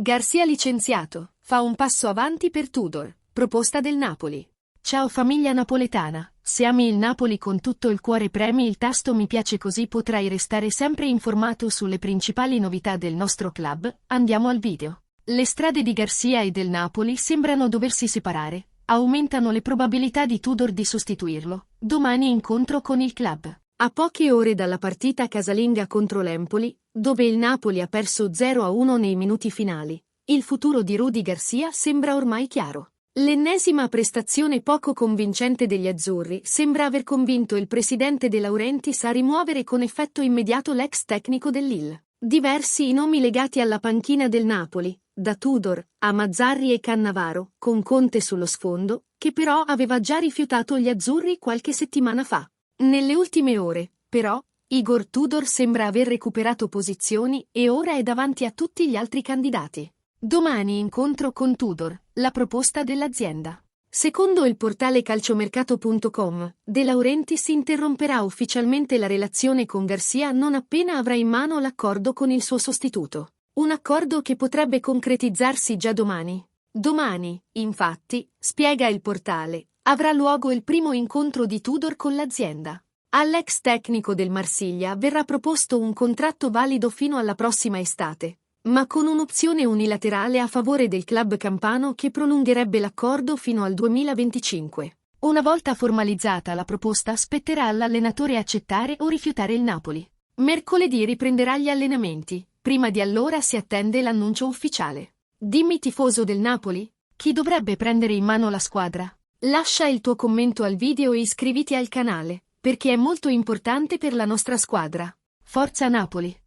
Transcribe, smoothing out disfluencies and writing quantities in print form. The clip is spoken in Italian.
Garcia licenziato, fa un passo avanti per Tudor, proposta del Napoli. Ciao famiglia napoletana, se ami il Napoli con tutto il cuore premi il tasto mi piace così potrai restare sempre informato sulle principali novità del nostro club, andiamo al video. Le strade di Garcia e del Napoli sembrano doversi separare, aumentano le probabilità di Tudor di sostituirlo, domani incontro con il club. A poche ore dalla partita casalinga contro l'Empoli, dove il Napoli ha perso 0-1 nei minuti finali, il futuro di Rudy Garcia sembra ormai chiaro. L'ennesima prestazione poco convincente degli azzurri sembra aver convinto il presidente De Laurentiis a rimuovere con effetto immediato l'ex tecnico del Lille. Diversi i nomi legati alla panchina del Napoli, da Tudor a Mazzarri e Cannavaro, con Conte sullo sfondo, che però aveva già rifiutato gli azzurri qualche settimana fa. Nelle ultime ore, però, Igor Tudor sembra aver recuperato posizioni e ora è davanti a tutti gli altri candidati. Domani incontro con Tudor, la proposta dell'azienda. Secondo il portale calciomercato.com, De Laurentiis interromperà ufficialmente la relazione con Garcia non appena avrà in mano l'accordo con il suo sostituto. Un accordo che potrebbe concretizzarsi già domani. Domani, infatti, spiega il portale, avrà luogo il primo incontro di Tudor con l'azienda. All'ex tecnico del Marsiglia verrà proposto un contratto valido fino alla prossima estate, ma con un'opzione unilaterale a favore del club campano che prolungherebbe l'accordo fino al 2025. Una volta formalizzata la proposta spetterà all'allenatore accettare o rifiutare il Napoli. Mercoledì riprenderà gli allenamenti, prima di allora si attende l'annuncio ufficiale. Dimmi tifoso del Napoli, chi dovrebbe prendere in mano la squadra? Lascia il tuo commento al video e iscriviti al canale, perché è molto importante per la nostra squadra. Forza Napoli!